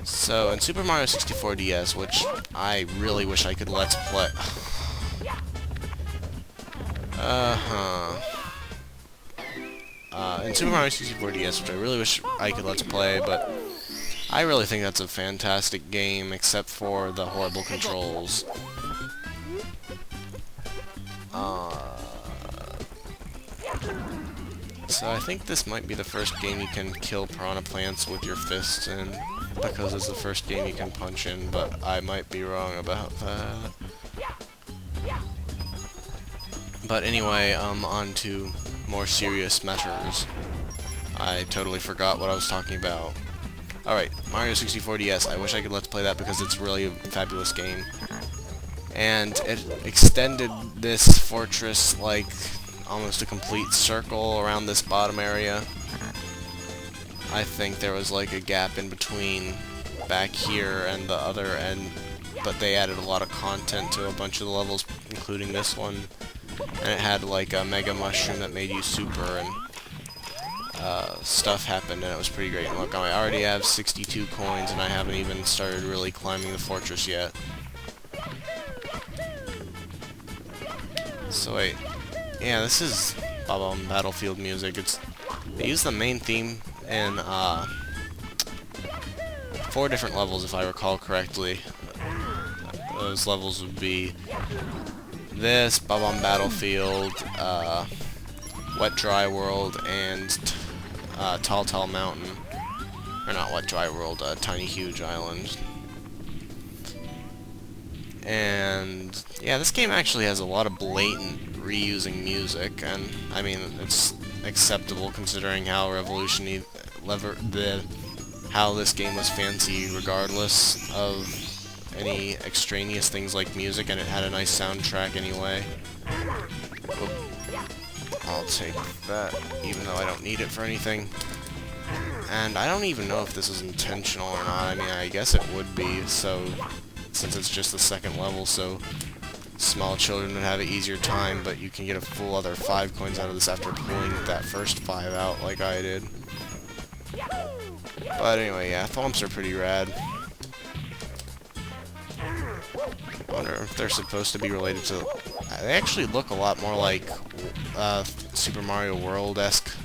So, in Super Mario 64 DS, which I really wish I could Let's Play... in Super Mario 64 DS, which I really wish I could Let's Play, but I really think that's a fantastic game, except for the horrible controls. So I think this might be the first game you can kill piranha plants with your fists in, because it's the first game you can punch in, but I might be wrong about that. But anyway, on to more serious matters. I totally forgot what I was talking about. Alright, Mario 64 DS. I wish I could Let's Play that because it's really a fabulous game. And it extended this fortress like almost a complete circle around this bottom area. I think there was like a gap in between back here and the other end, but they added a lot of content to a bunch of the levels, including this one. And it had like a mega mushroom that made you super, and stuff happened, and it was pretty great. And look, I already have 62 coins, and I haven't even started really climbing the fortress yet. So wait, yeah, this is Battlefield music. They use the main theme in 4 different levels, if I recall correctly. Those levels would be this, Battlefield, Wet Dry World, and Tall Tall Mountain. Or not Wet Dry World, Tiny Huge Island. And yeah, this game actually has a lot of blatant reusing music, and I mean, it's acceptable considering how how this game was fancy regardless of any extraneous things like music, and it had a nice soundtrack anyway. Oop. I'll take that, even though I don't need it for anything. And I don't even know if this is intentional or not. I mean, I guess it would be, so since it's just the second level, so small children would have an easier time, but you can get a full other 5 coins out of this after pulling that first 5 out like I did. But anyway, yeah, Thwomps are pretty rad. I wonder if they're supposed to be related to... They actually look a lot more like Super Mario World-esque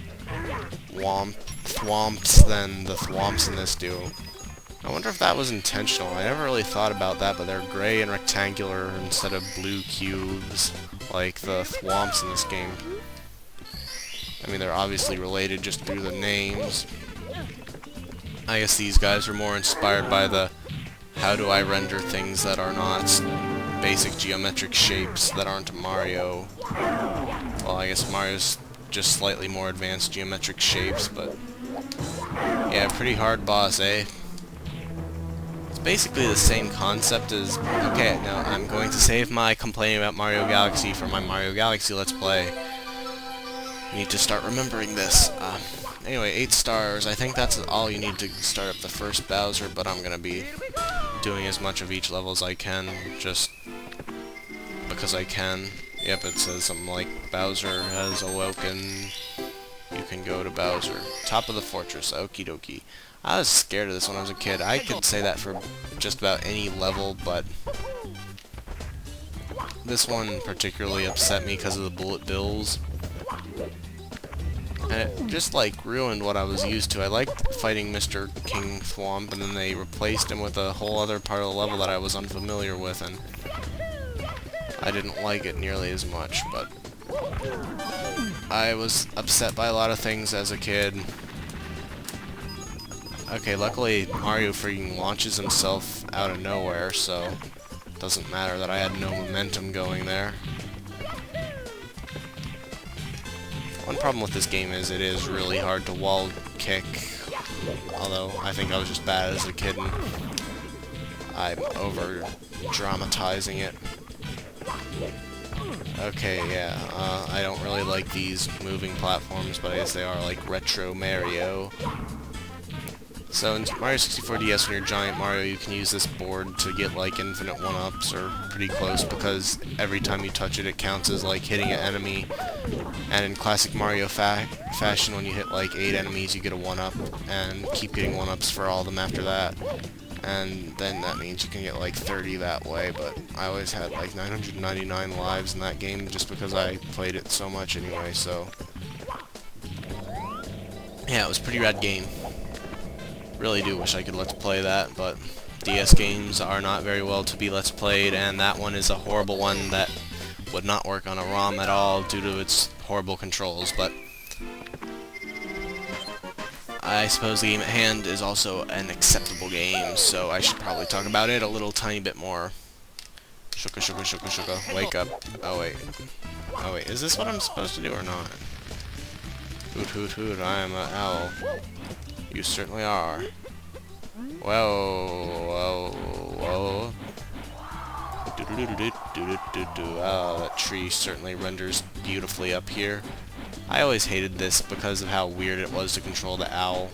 Thwomps than the Thwomps in this do. I wonder if that was intentional. I never really thought about that, but they're gray and rectangular instead of blue cubes like the Thwomps in this game. I mean, they're obviously related just through the names. I guess these guys are more inspired by the how do I render things that are not basic geometric shapes that aren't Mario. Well, I guess Mario's just slightly more advanced geometric shapes, but yeah, pretty hard boss, eh? It's basically the same concept as... Okay, now I'm going to save my complaining about Mario Galaxy for my Mario Galaxy Let's Play. I need to start remembering this. Anyway, 8 stars. I think that's all you need to start up the first Bowser, but I'm gonna be doing as much of each level as I can, just because I can. Yep, it says something like Bowser has awoken. You can go to Bowser. Top of the fortress. Okie dokie. I was scared of this when I was a kid. I could say that for just about any level, but this one particularly upset me because of the bullet bills. And it just, like, ruined what I was used to. I liked fighting Mr. King Thwomp, and then they replaced him with a whole other part of the level that I was unfamiliar with, and I didn't like it nearly as much, but I was upset by a lot of things as a kid. Okay, luckily Mario freaking launches himself out of nowhere, so it doesn't matter that I had no momentum going there. One problem with this game is it is really hard to wall kick, although I think I was just bad as a kid and I'm over-dramatizing it. Okay, yeah, I don't really like these moving platforms, but I guess they are like retro Mario. So in Mario 64 DS, when you're Giant Mario, you can use this board to get like infinite 1-ups, or pretty close, because every time you touch it, it counts as like hitting an enemy. And in classic Mario fashion, when you hit like 8 enemies, you get a 1-up, and keep getting 1-ups for all of them after that. and then that means you can get like 30 that way, but I always had like 999 lives in that game just because I played it so much anyway, so yeah, it was a pretty rad game. Really do wish I could let's play that, but DS games are not very well to be let's played, and that one is a horrible one that would not work on a ROM at all due to its horrible controls, but I suppose the game at hand is also an acceptable game, so I should probably talk about it a little tiny bit more. Shuka shuka shuka shuka, wake up. Oh wait, is this what I'm supposed to do or not? Hoot hoot hoot, I am an owl. You certainly are. Whoa, whoa, whoa. Oh, that tree certainly renders beautifully up here. I always hated this because of how weird it was to control the owl.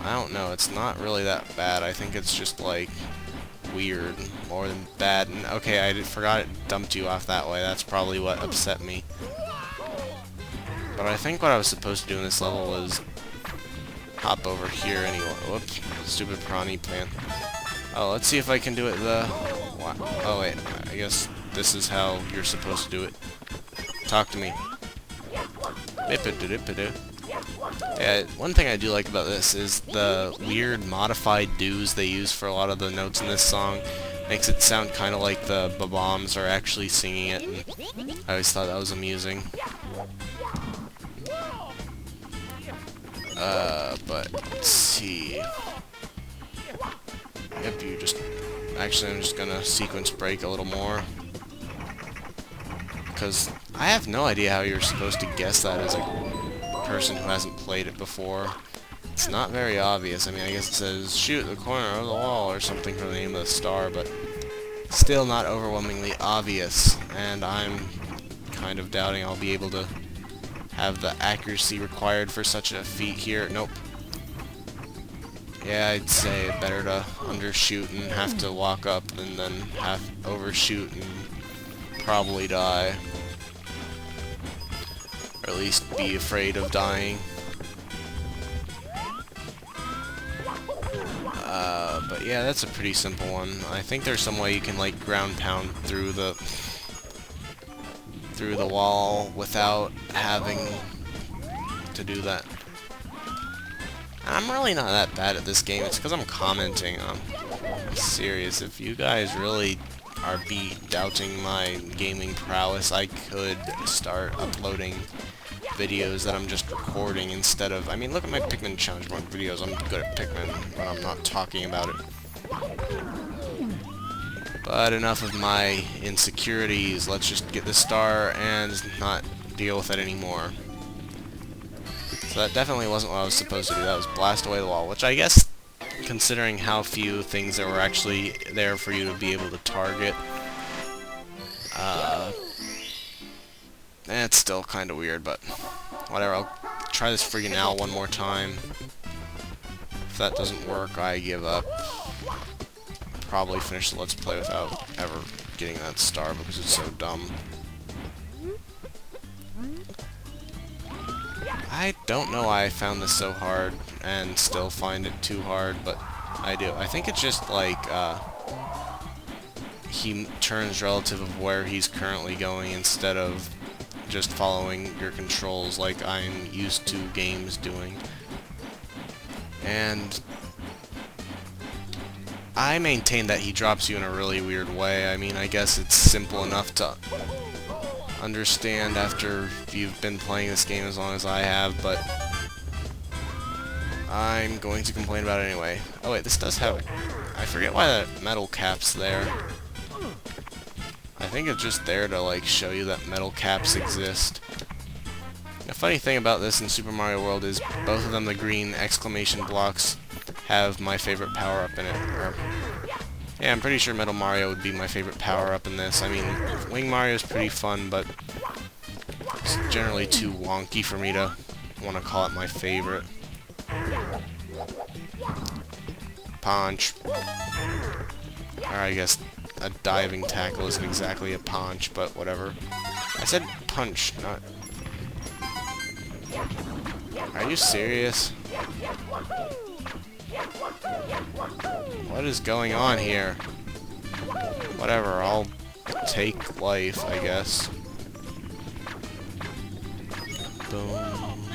I don't know, it's not really that bad. I think it's just like weird more than bad. And okay, I forgot it dumped you off that way. That's probably what upset me. But I think what I was supposed to do in this level was hop over here anyway. Whoops, stupid prawny plant. Oh, let's see if I can do it the... Oh wait, I guess this is how you're supposed to do it. Talk to me. Yeah, one thing I do like about this is the weird modified doos they use for a lot of the notes in this song. Makes it sound kind of like the Bob-ombs are actually singing it, and I always thought that was amusing. But let's see. Yep, you just... Actually, I'm just gonna sequence break a little more. Because I have no idea how you're supposed to guess that as a person who hasn't played it before. It's not very obvious. I mean, I guess it says, shoot the corner of the wall or something for the name of the star, but still not overwhelmingly obvious. And I'm kind of doubting I'll be able to have the accuracy required for such a feat here. Nope. Yeah, I'd say it better to undershoot and have to walk up and then have overshoot and probably die. Or at least be afraid of dying. But yeah, that's a pretty simple one. I think there's some way you can like ground pound through the wall without having to do that. I'm really not that bad at this game. It's because I'm commenting. I'm serious. If you guys really are doubting my gaming prowess, I could start uploading videos that I'm just recording instead of... I mean, look at my Pikmin Challenge Run videos. I'm good at Pikmin when I'm not talking about it. But enough of my insecurities. Let's just get this star and not deal with it anymore. So that definitely wasn't what I was supposed to do. That was blast away the wall, which I guess, considering how few things there were actually there for you to be able to target, it's still kind of weird, but whatever. I'll try this friggin' owl one more time. If that doesn't work, I give up. Probably finish the Let's Play without ever getting that star because it's so dumb. I don't know why I found this so hard and still find it too hard, but I do. I think it's just like he turns relative of where he's currently going instead of just following your controls like I'm used to games doing. And I maintain that he drops you in a really weird way. I mean, I guess it's simple enough to understand after you've been playing this game as long as I have, but I'm going to complain about it anyway. Oh wait, this does have... I forget why that metal cap's there. I think it's just there to like show you that metal caps exist. The funny thing about this in Super Mario World is both of them, the green exclamation blocks, have my favorite power-up in it. Yeah, I'm pretty sure Metal Mario would be my favorite power-up in this. I mean, Wing Mario's pretty fun, but it's generally too wonky for me to want to call it my favorite. Punch. Or I guess a diving tackle isn't exactly a punch, but whatever. I said punch, not... Are you serious? What is going on here? Whatever, I'll take life, I guess. Boom.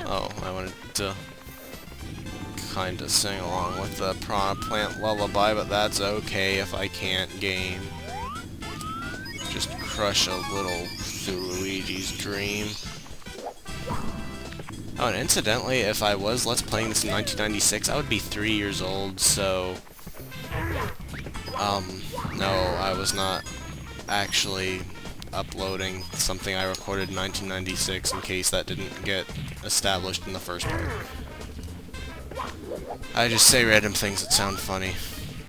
Oh, I wanted to kinda sing along with the Piranha Plant Lullaby, but that's okay if I can't game. Just crush a little Luigi's dream. Oh, and incidentally, if I was Let's Playing this in 1996, I would be 3 years old, so... no, I was not actually uploading something I recorded in 1996 in case that didn't get established in the first place. I just say random things that sound funny.